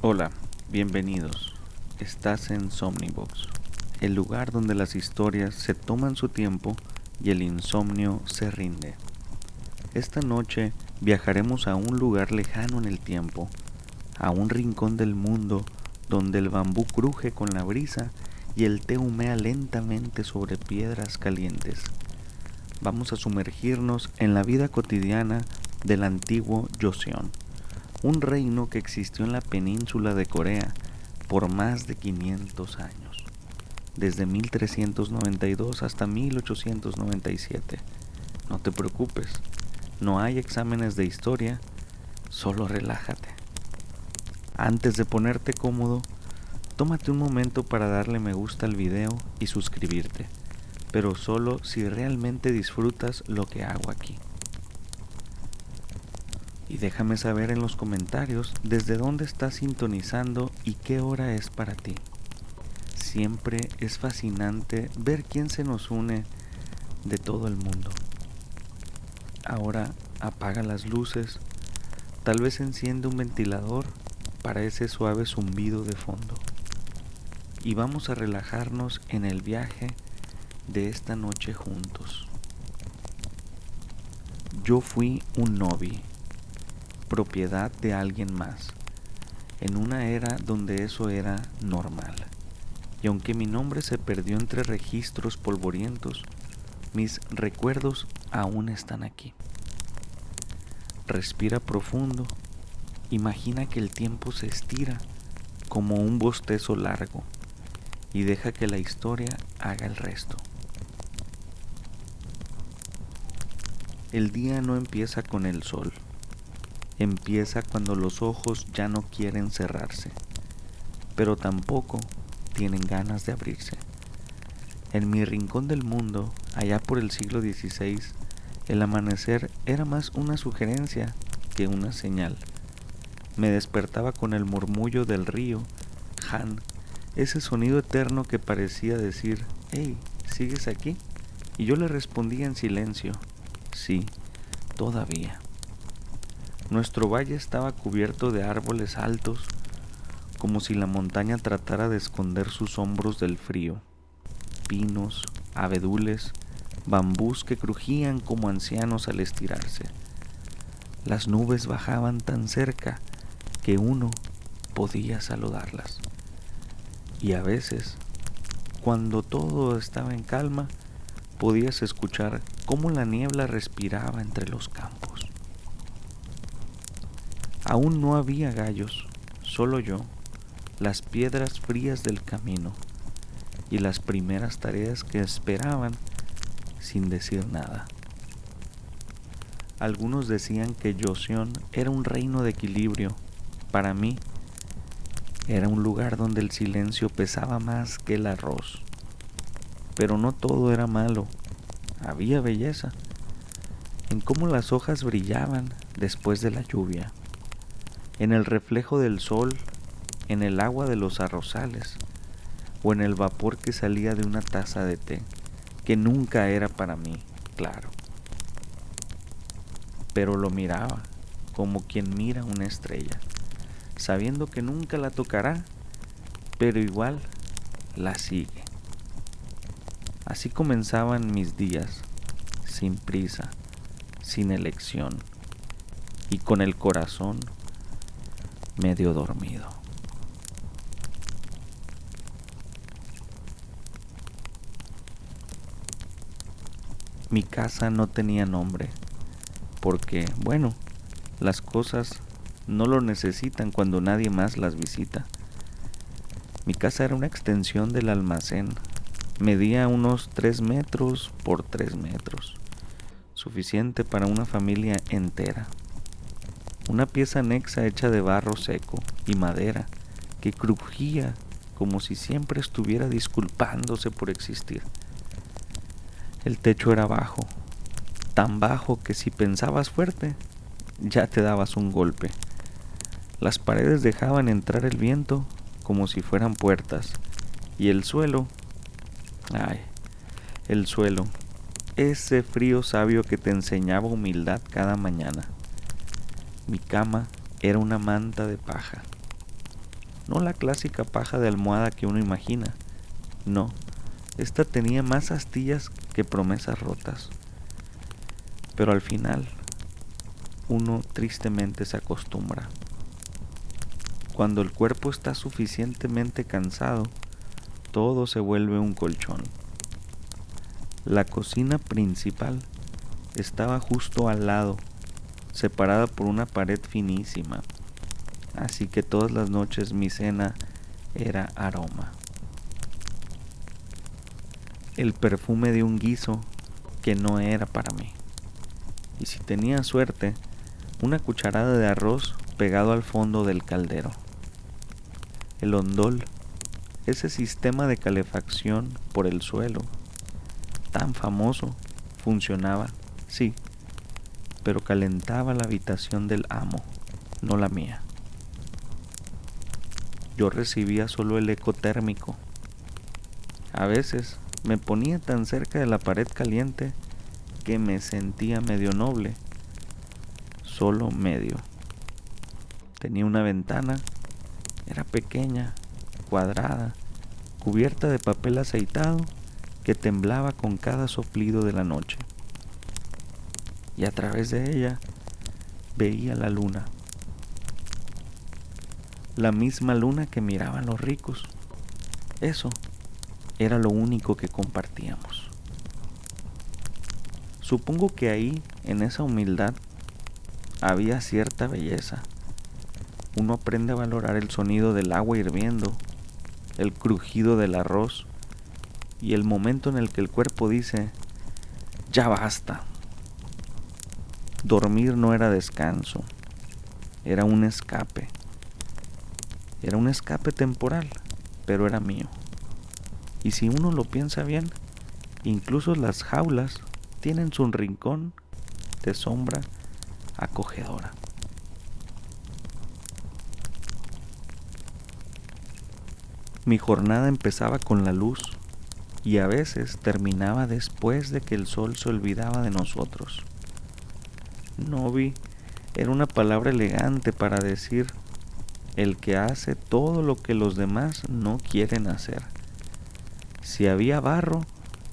Hola, bienvenidos. Estás en Somnibox, el lugar donde las historias se toman su tiempo y el insomnio se rinde. Esta noche viajaremos a un lugar lejano en el tiempo, a un rincón del mundo donde el bambú cruje con la brisa y el té humea lentamente sobre piedras calientes. Vamos a sumergirnos en la vida cotidiana del antiguo Joseon, un reino que existió en la península de Corea por más de 500 años, desde 1392 hasta 1897. No te preocupes, no hay exámenes de historia, solo relájate. Antes de ponerte cómodo, tómate un momento para darle me gusta al video y suscribirte, pero solo si realmente disfrutas lo que hago aquí. Y déjame saber en los comentarios desde dónde estás sintonizando y qué hora es para ti. Siempre es fascinante ver quién se nos une de todo el mundo. Ahora apaga las luces, tal vez enciende un ventilador para ese suave zumbido de fondo. Y vamos a relajarnos en el viaje de esta noche juntos. Yo fui un novi, propiedad de alguien más, en una era donde eso era normal. Y aunque mi nombre se perdió entre registros polvorientos, mis recuerdos aún están aquí. Respira profundo, imagina que el tiempo se estira como un bostezo largo y deja que la historia haga el resto. El día no empieza con el sol. Empieza cuando los ojos ya no quieren cerrarse, pero tampoco tienen ganas de abrirse. En mi rincón del mundo, allá por el siglo XVI, el amanecer era más una sugerencia que una señal. Me despertaba con el murmullo del río, Han, ese sonido eterno que parecía decir, «Hey, ¿sigues aquí?» Y yo le respondía en silencio, «Sí, todavía». Nuestro valle estaba cubierto de árboles altos, como si la montaña tratara de esconder sus hombros del frío. Pinos, abedules, bambús que crujían como ancianos al estirarse. Las nubes bajaban tan cerca que uno podía saludarlas. Y a veces, cuando todo estaba en calma, podías escuchar cómo la niebla respiraba entre los campos. Aún no había gallos, solo yo, las piedras frías del camino y las primeras tareas que esperaban sin decir nada. Algunos decían que Joseon era un reino de equilibrio. Para mí, era un lugar donde el silencio pesaba más que el arroz. Pero no todo era malo, había belleza, en cómo las hojas brillaban después de la lluvia, en el reflejo del sol, en el agua de los arrozales, o en el vapor que salía de una taza de té, que nunca era para mí, claro. Pero lo miraba como quien mira una estrella, sabiendo que nunca la tocará, pero igual la sigue. Así comenzaban mis días, sin prisa, sin elección, y con el corazón medio dormido. Mi casa no tenía nombre, porque, bueno, las cosas no lo necesitan cuando nadie más las visita. Mi casa era una extensión del almacén, medía unos 3 metros por 3 metros, suficiente para una familia entera. Una pieza anexa hecha de barro seco y madera que crujía como si siempre estuviera disculpándose por existir. El techo era bajo, tan bajo que si pensabas fuerte, ya te dabas un golpe. Las paredes dejaban entrar el viento como si fueran puertas, y el suelo, el suelo, ese frío sabio que te enseñaba humildad cada mañana. Mi cama era una manta de paja. no la clásica paja de almohada que uno imagina. No, esta tenía más astillas que promesas rotas. Pero al final, uno tristemente se acostumbra. Cuando el cuerpo está suficientemente cansado, todo se vuelve un colchón. La cocina principal estaba justo al lado, separada por una pared finísima, así que todas las noches mi cena era aroma. El perfume de un guiso que no era para mí. Y si tenía suerte, una cucharada de arroz pegado al fondo del caldero. El hondol, ese sistema de calefacción por el suelo, tan famoso, funcionaba, sí, pero calentaba la habitación del amo, no la mía. Yo recibía solo el eco térmico. A veces me ponía tan cerca de la pared caliente que me sentía medio noble, solo medio. Tenía una ventana, era pequeña, cuadrada, cubierta de papel aceitado que temblaba con cada soplido de la noche. Y a través de ella veía la luna. La misma luna que miraban los ricos. Eso era lo único que compartíamos. Supongo que ahí, en esa humildad, había cierta belleza. Uno aprende a valorar el sonido del agua hirviendo, el crujido del arroz y el momento en el que el cuerpo dice, ya basta. Dormir no era descanso, era un escape. Era un escape temporal, pero era mío. Y si uno lo piensa bien, incluso las jaulas tienen su rincón de sombra acogedora. Mi jornada empezaba con la luz y a veces terminaba después de que el sol se olvidaba de nosotros. Novi era una palabra elegante para decir el que hace todo lo que los demás no quieren hacer. Si había barro,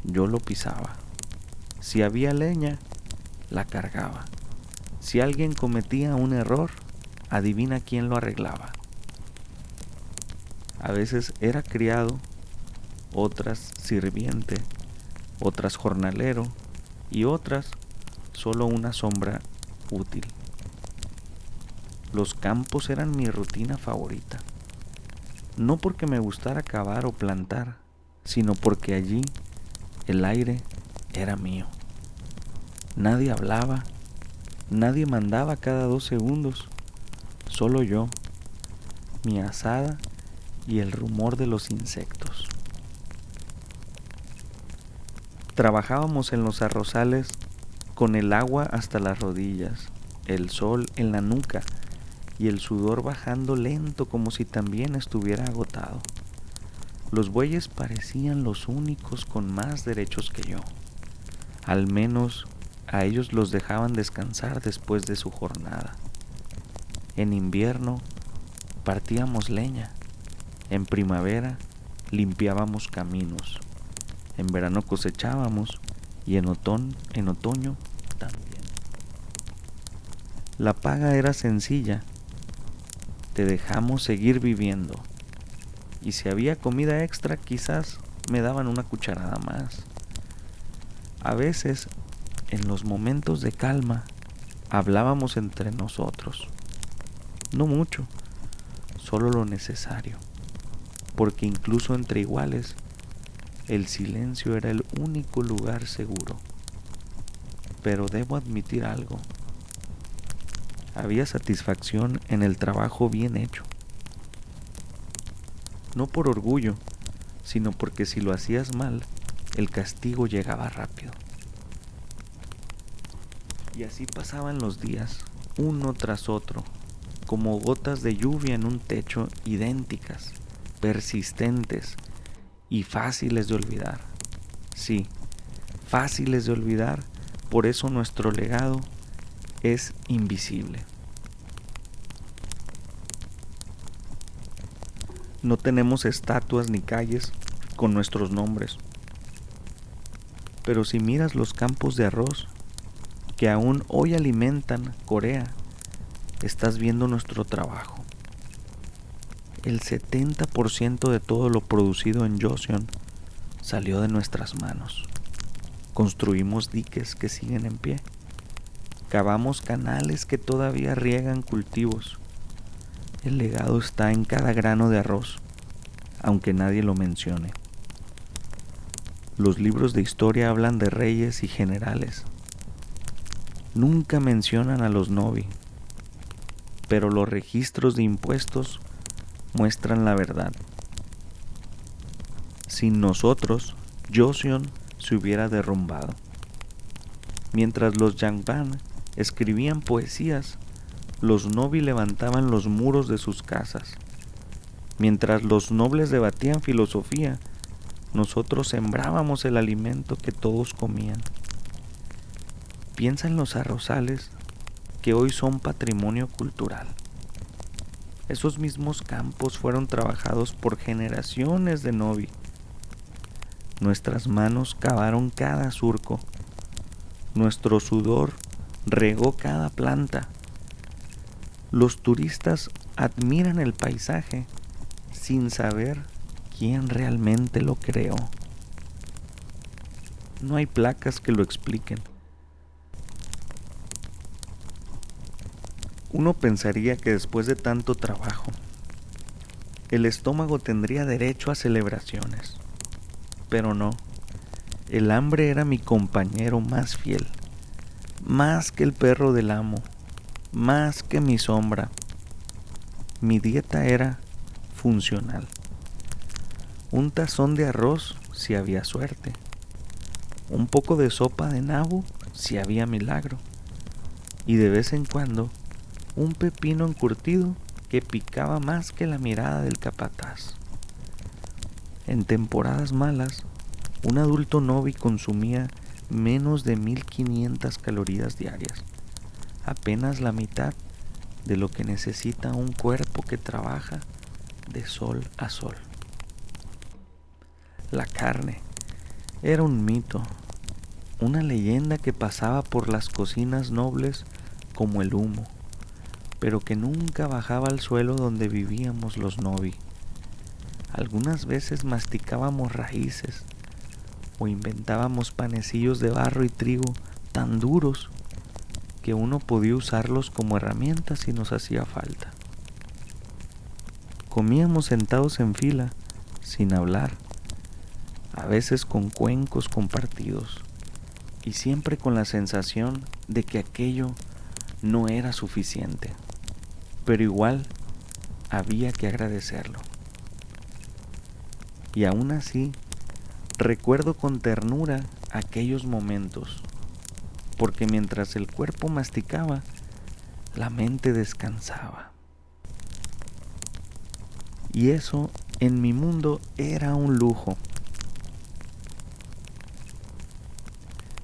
yo lo pisaba. Si había leña, la cargaba. Si alguien cometía un error, adivina quién lo arreglaba. A veces era criado, otras sirviente, otras jornalero y otras solo una sombra útil. Los campos eran mi rutina favorita, no porque me gustara cavar o plantar, sino porque allí el aire era mío. Nadie hablaba, nadie mandaba cada 2 segundos, solo yo, mi azada y el rumor de los insectos. Trabajábamos en los arrozales con el agua hasta las rodillas, el sol en la nuca y el sudor bajando lento como si también estuviera agotado. Los bueyes parecían los únicos con más derechos que yo. Al menos a ellos los dejaban descansar después de su jornada. En invierno partíamos leña. En primavera limpiábamos caminos. En verano cosechábamos y en otoño también. La paga era sencilla. Te dejamos seguir viviendo. Y si había comida extra, quizás me daban una cucharada más. A veces, en los momentos de calma, hablábamos entre nosotros. No mucho, solo lo necesario. Porque incluso entre iguales, el silencio era el único lugar seguro. Pero debo admitir algo. Había satisfacción en el trabajo bien hecho. No por orgullo, sino porque si lo hacías mal, el castigo llegaba rápido. Y así pasaban los días, uno tras otro, como gotas de lluvia en un techo, idénticas, persistentes y fáciles de olvidar. Sí, fáciles de olvidar, por eso nuestro legado es invisible. No tenemos estatuas ni calles con nuestros nombres. Pero si miras los campos de arroz que aún hoy alimentan Corea, estás viendo nuestro trabajo. El 70% de todo lo producido en Joseon salió de nuestras manos. Construimos diques que siguen en pie. Cavamos canales que todavía riegan cultivos. El legado está en cada grano de arroz, aunque nadie lo mencione. Los libros de historia hablan de reyes y generales. Nunca mencionan a los Nobi, pero los registros de impuestos muestran la verdad. Sin nosotros, Joseon se hubiera derrumbado. Mientras los Yangban escribían poesías, los Nobi levantaban los muros de sus casas. Mientras los nobles debatían filosofía, nosotros sembrábamos el alimento que todos comían. Piensa en los arrozales que hoy son patrimonio cultural. Esos mismos campos fueron trabajados por generaciones de Nobi. Nuestras manos cavaron cada surco. Nuestro sudor regó cada planta. Los turistas admiran el paisaje sin saber quién realmente lo creó. No hay placas que lo expliquen. Uno pensaría que después de tanto trabajo, el estómago tendría derecho a celebraciones. Pero no, el hambre era mi compañero más fiel, más que el perro del amo, más que mi sombra. Mi dieta era funcional. Un tazón de arroz si había suerte, un poco de sopa de nabo si había milagro, y de vez en cuando un pepino encurtido que picaba más que la mirada del capataz. En temporadas malas, un adulto Nobi consumía menos de 1500 calorías diarias, apenas la mitad de lo que necesita un cuerpo que trabaja de sol a sol. La carne era un mito, una leyenda que pasaba por las cocinas nobles como el humo, pero que nunca bajaba al suelo donde vivíamos los Nobi. Algunas veces masticábamos raíces o inventábamos panecillos de barro y trigo tan duros que uno podía usarlos como herramientas si nos hacía falta. Comíamos sentados en fila, sin hablar, a veces con cuencos compartidos, y siempre con la sensación de que aquello no era suficiente, pero igual había que agradecerlo. Y aún así, recuerdo con ternura aquellos momentos, porque mientras el cuerpo masticaba, la mente descansaba. Y eso en mi mundo era un lujo.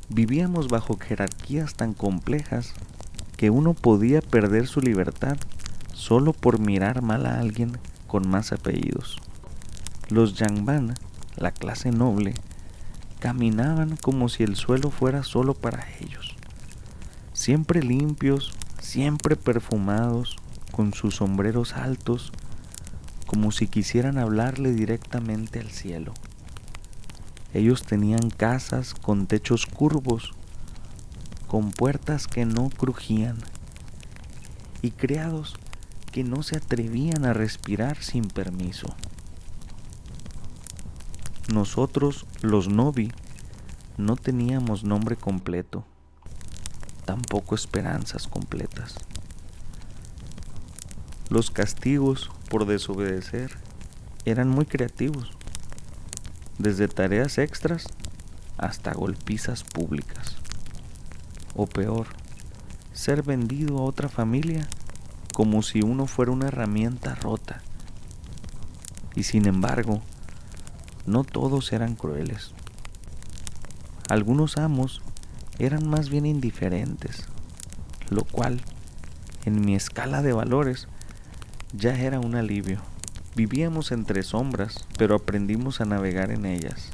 Vivíamos bajo jerarquías tan complejas que uno podía perder su libertad solo por mirar mal a alguien con más apellidos. Los Yangban, la clase noble, caminaban como si el suelo fuera solo para ellos. Siempre limpios, siempre perfumados, con sus sombreros altos, como si quisieran hablarle directamente al cielo. Ellos tenían casas con techos curvos, con puertas que no crujían, y criados que no se atrevían a respirar sin permiso. Nosotros, los Nobi, no teníamos nombre completo, tampoco esperanzas completas. Los castigos por desobedecer eran muy creativos, desde tareas extras hasta golpizas públicas. O peor, ser vendido a otra familia como si uno fuera una herramienta rota. Y sin embargo, no todos eran crueles. Algunos amos eran más bien indiferentes, lo cual, en mi escala de valores, ya era un alivio. Vivíamos entre sombras, pero aprendimos a navegar en ellas.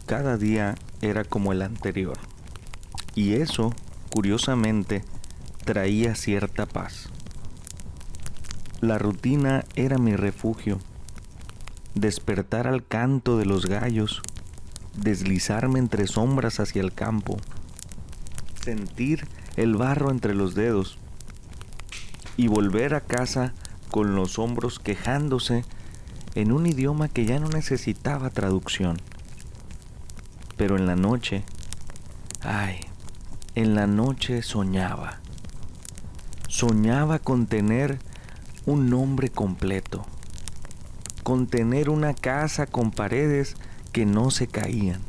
Cada día era como el anterior, y eso, curiosamente, traía cierta paz. La rutina era mi refugio. Despertar al canto de los gallos, deslizarme entre sombras hacia el campo, sentir el barro entre los dedos y volver a casa con los hombros quejándose en un idioma que ya no necesitaba traducción. Pero en la noche, en la noche soñaba. Soñaba con tener un nombre completo, con tener una casa con paredes que no se caían.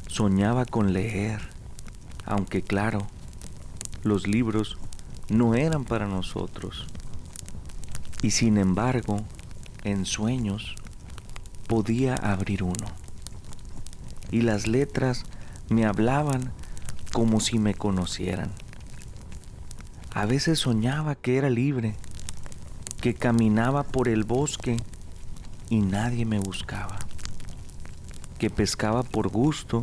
Soñaba con leer, aunque claro, los libros no eran para nosotros. Y sin embargo, en sueños podía abrir uno. Y las letras me hablaban como si me conocieran. A veces soñaba que era libre, que caminaba por el bosque y nadie me buscaba, que pescaba por gusto,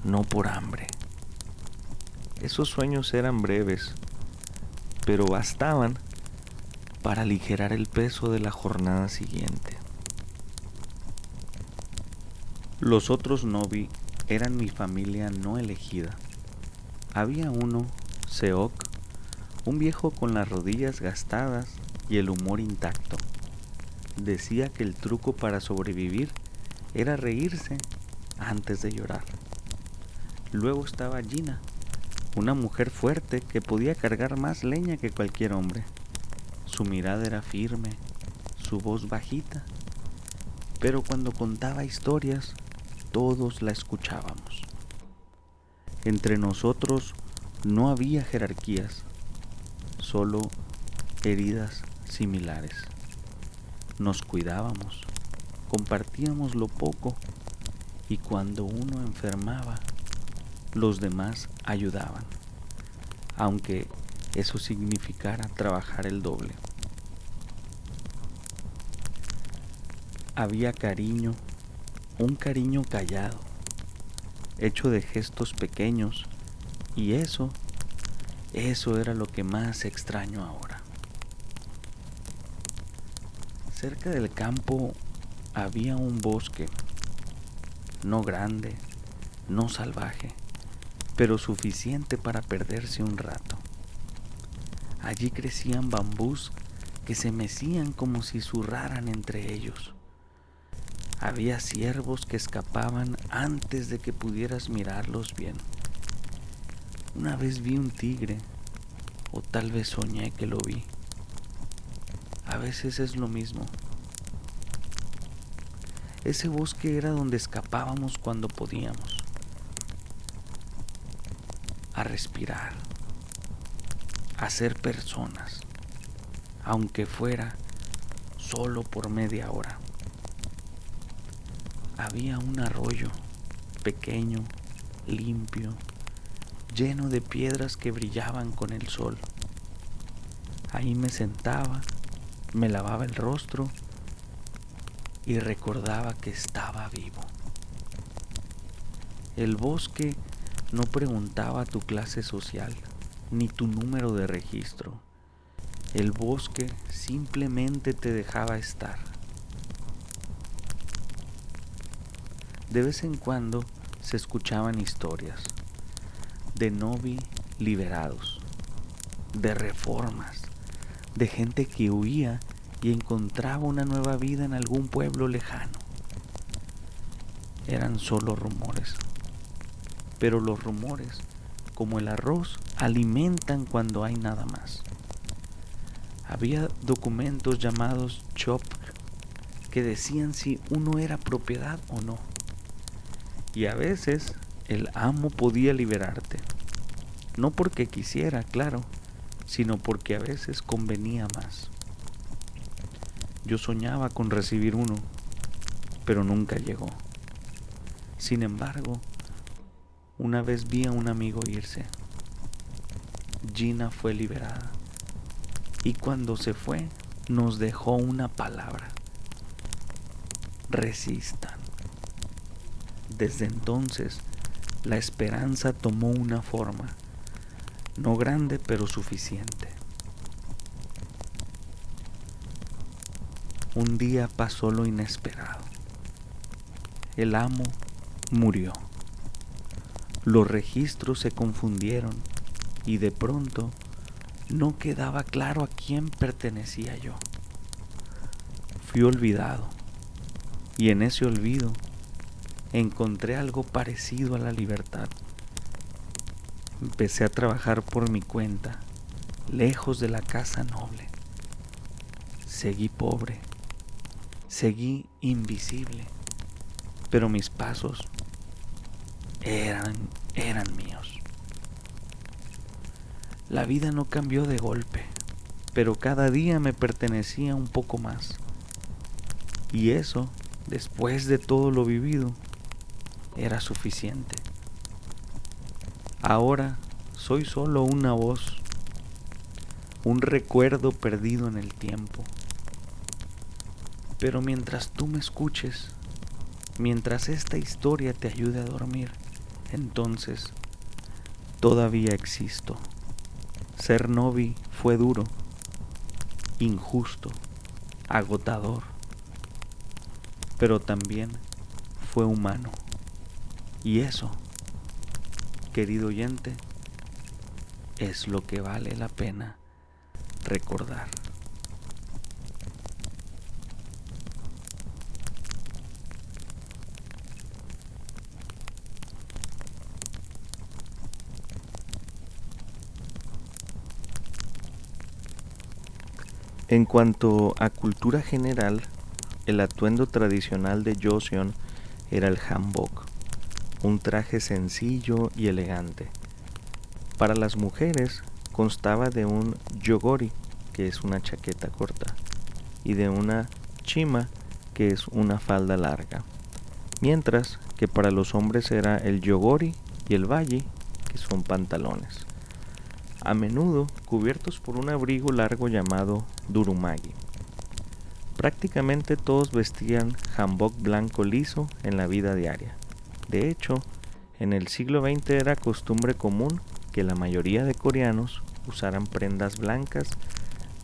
no por hambre. Esos sueños eran breves, pero bastaban para aligerar el peso de la jornada siguiente. Los otros Novi eran mi familia no elegida. Había uno, Seok, un viejo con las rodillas gastadas y el humor intacto. Decía que el truco para sobrevivir era reírse antes de llorar. Luego estaba Gina, una mujer fuerte que podía cargar más leña que cualquier hombre. Su mirada era firme, su voz bajita, pero cuando contaba historias, todos la escuchábamos. Entre nosotros no había jerarquías, solo heridas similares. Nos cuidábamos, compartíamos lo poco y cuando uno enfermaba, los demás ayudaban, aunque eso significara trabajar el doble. Había cariño, un cariño callado, hecho de gestos pequeños, y eso era lo que más extraño ahora. Cerca del campo había un bosque, no grande, no salvaje, pero suficiente para perderse un rato. Allí crecían bambús que se mecían como si zurraran entre ellos. Había ciervos que escapaban antes de que pudieras mirarlos bien. Una vez vi un tigre, o tal vez soñé que lo vi. A veces es lo mismo. Ese bosque era donde escapábamos cuando podíamos. A respirar, a ser personas, aunque fuera solo por media hora. Había un arroyo, pequeño, limpio, lleno de piedras que brillaban con el sol. Ahí me sentaba, me lavaba el rostro y recordaba que estaba vivo. El bosque no preguntaba tu clase social, ni tu número de registro. El bosque simplemente te dejaba estar. De vez en cuando se escuchaban historias de Novi liberados, de reformas, de gente que huía y encontraba una nueva vida en algún pueblo lejano. Eran solo rumores, pero los rumores, como el arroz, alimentan cuando hay nada más. Había documentos llamados chop que decían si uno era propiedad o no. Y a veces el amo podía liberarte, no porque quisiera, claro, sino porque a veces convenía más. Yo soñaba con recibir uno, pero nunca llegó. Sin embargo, una vez vi a un amigo irse. Gina fue liberada, y cuando se fue, nos dejó una palabra: resistan. Desde entonces, la esperanza tomó una forma, no grande pero suficiente. Un día pasó lo inesperado. El amo murió. Los registros se confundieron y de pronto no quedaba claro a quién pertenecía yo. Fui olvidado y en ese olvido encontré algo parecido a la libertad. Empecé a trabajar por mi cuenta, lejos de la casa noble. Seguí pobre, seguí invisible, pero mis pasos eran míos. La vida no cambió de golpe, pero cada día me pertenecía un poco más. Y eso, después de todo lo vivido, era suficiente. Ahora soy solo una voz, un recuerdo perdido en el tiempo. Pero mientras tú me escuches, mientras esta historia te ayude a dormir, entonces todavía existo. Ser Novi fue duro, injusto, agotador, pero también fue humano. Y eso, querido oyente, es lo que vale la pena recordar. En cuanto a cultura general, el atuendo tradicional de Joseon era el hanbok, un traje sencillo y elegante. Para las mujeres constaba de un yogori, que es una chaqueta corta, y de una chima, que es una falda larga, mientras que para los hombres era el yogori y el baji, que son pantalones, a menudo cubiertos por un abrigo largo llamado durumagi. Prácticamente todos vestían hanbok blanco liso en la vida diaria. De hecho, en el siglo XX era costumbre común que la mayoría de coreanos usaran prendas blancas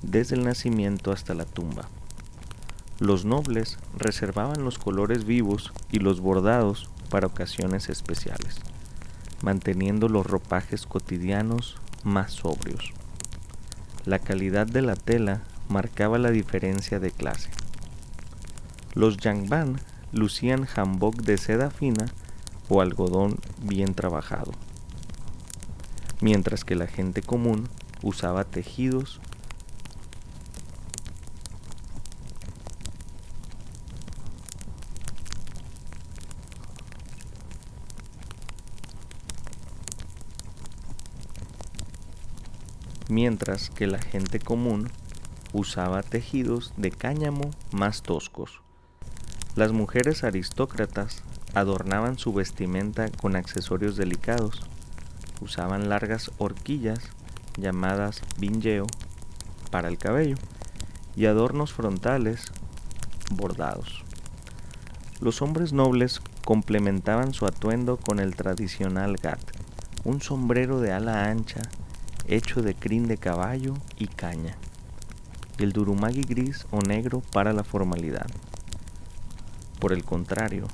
desde el nacimiento hasta la tumba. Los nobles reservaban los colores vivos y los bordados para ocasiones especiales, manteniendo los ropajes cotidianos más sobrios. La calidad de la tela marcaba la diferencia de clase. Los yangban lucían hanbok de seda fina o algodón bien trabajado, mientras que la gente común usaba tejidos de cáñamo más toscos. Las mujeres aristócratas adornaban su vestimenta con accesorios delicados. Usaban largas horquillas llamadas binjeo para el cabello y adornos frontales bordados. Los hombres nobles complementaban su atuendo con el tradicional gat, un sombrero de ala ancha hecho de crin de caballo y caña, y el durumagi gris o negro para la formalidad. Por el contrario,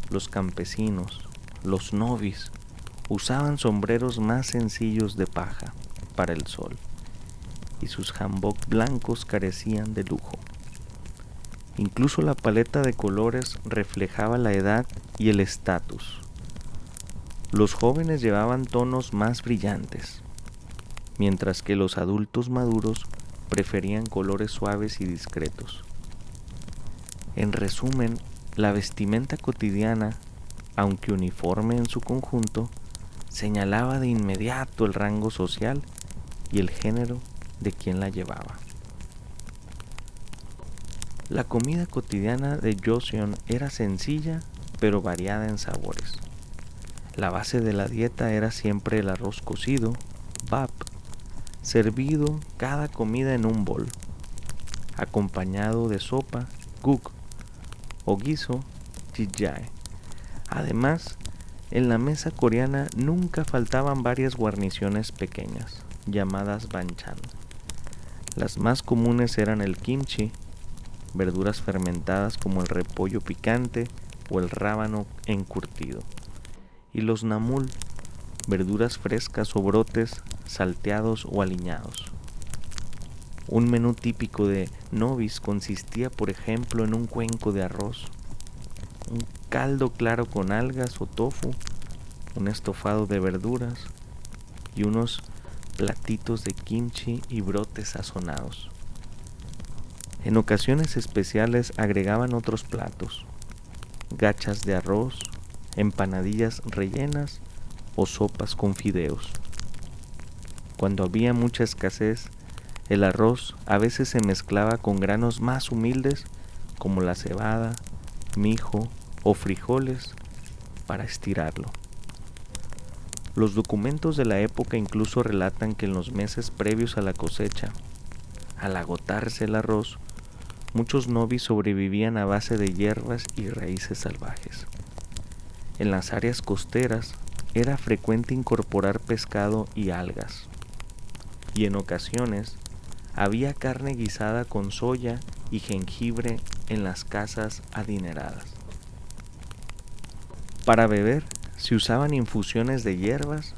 los campesinos, los novis, usaban sombreros más sencillos de paja para el sol, y sus hanbok blancos carecían de lujo. Incluso la paleta de colores reflejaba la edad y el estatus. Los jóvenes llevaban tonos más brillantes, mientras que los adultos maduros preferían colores suaves y discretos. En resumen, la vestimenta cotidiana, aunque uniforme en su conjunto, señalaba de inmediato el rango social y el género de quien la llevaba. La comida cotidiana de Joseon era sencilla pero variada en sabores. La base de la dieta era siempre el arroz cocido, bap, servido cada comida en un bol. acompañado de sopa, guk, o guiso, jjigae. Además, en la mesa coreana nunca faltaban varias guarniciones pequeñas, llamadas banchan. Las más comunes eran el kimchi, verduras fermentadas como el repollo picante o el rábano encurtido, y los namul, verduras frescas o brotes salteados o aliñados. Un menú típico de novis consistía, por ejemplo, en un cuenco de arroz, un caldo claro con algas o tofu, un estofado de verduras y unos platitos de kimchi y brotes sazonados. En ocasiones especiales agregaban otros platos, gachas de arroz, empanadillas rellenas o sopas con fideos. Cuando había mucha escasez, el arroz a veces se mezclaba con granos más humildes como la cebada, mijo o frijoles para estirarlo. Los documentos de la época incluso relatan que en los meses previos a la cosecha, al agotarse el arroz, muchos novis sobrevivían a base de hierbas y raíces salvajes. En las áreas costeras era frecuente incorporar pescado y algas, y en ocasiones había carne guisada con soya y jengibre en las casas adineradas. Para beber se usaban infusiones de hierbas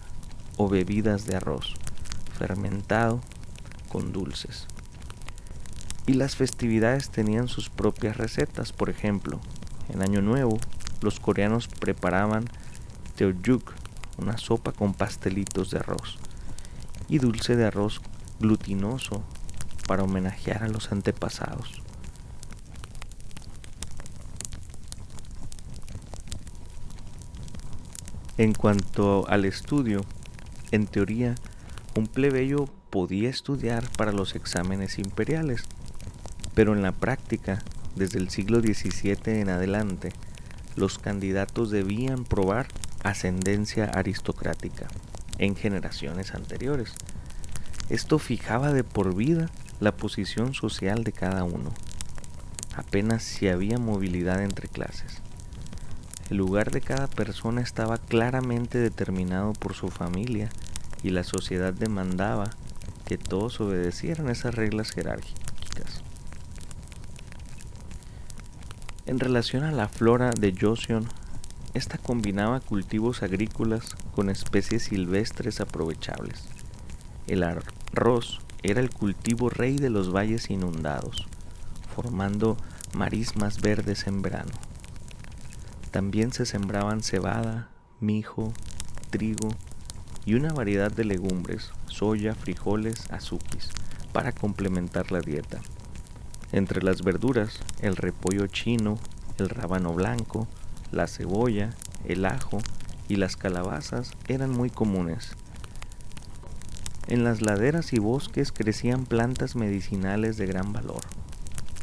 o bebidas de arroz fermentado con dulces. Y las festividades tenían sus propias recetas. Por ejemplo, en Año Nuevo, los coreanos preparaban teojuk, una sopa con pastelitos de arroz, y dulce de arroz glutinoso para homenajear a los antepasados. En cuanto al estudio, en teoría, un plebeyo podía estudiar para los exámenes imperiales, pero en la práctica, desde el siglo XVII en adelante, los candidatos debían probar ascendencia aristocrática en generaciones anteriores. Esto fijaba de por vida la posición social de cada uno, apenas si había movilidad entre clases. El lugar de cada persona estaba claramente determinado por su familia y la sociedad demandaba que todos obedecieran esas reglas jerárquicas. En relación a la flora de Joseon, esta combinaba cultivos agrícolas con especies silvestres aprovechables. El arroz era el cultivo rey de los valles inundados, formando marismas verdes en verano. También se sembraban cebada, mijo, trigo y una variedad de legumbres, soya, frijoles, azúquis, para complementar la dieta. Entre las verduras, el repollo chino, el rábano blanco, la cebolla, el ajo y las calabazas eran muy comunes. En las laderas y bosques crecían plantas medicinales de gran valor.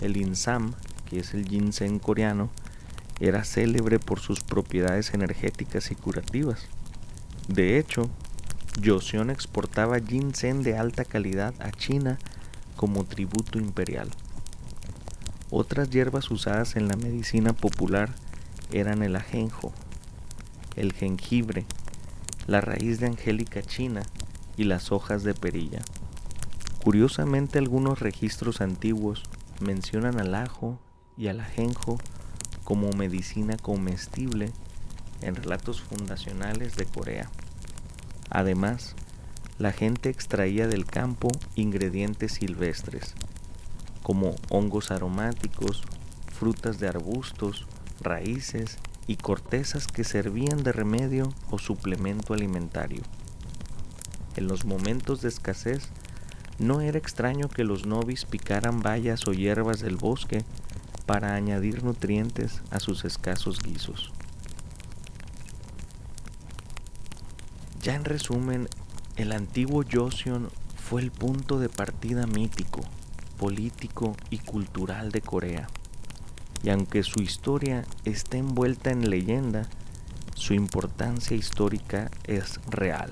El insam, que es el ginseng coreano, era célebre por sus propiedades energéticas y curativas. De hecho, Joseon exportaba ginseng de alta calidad a China como tributo imperial. Otras hierbas usadas en la medicina popular eran el ajenjo, el jengibre, la raíz de angélica china y las hojas de perilla. Curiosamente, algunos registros antiguos mencionan al ajo y al ajenjo como medicina comestible en relatos fundacionales de Corea. Además, la gente extraía del campo ingredientes silvestres, como hongos aromáticos, frutas de arbustos, raíces y cortezas que servían de remedio o suplemento alimentario. En los momentos de escasez, no era extraño que los novis picaran bayas o hierbas del bosque para añadir nutrientes a sus escasos guisos. Ya en resumen, el antiguo Joseon fue el punto de partida mítico, político y cultural de Corea. Y aunque su historia está envuelta en leyenda, su importancia histórica es real.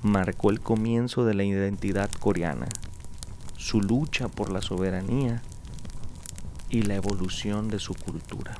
Marcó el comienzo de la identidad coreana su lucha por la soberanía y la evolución de su cultura.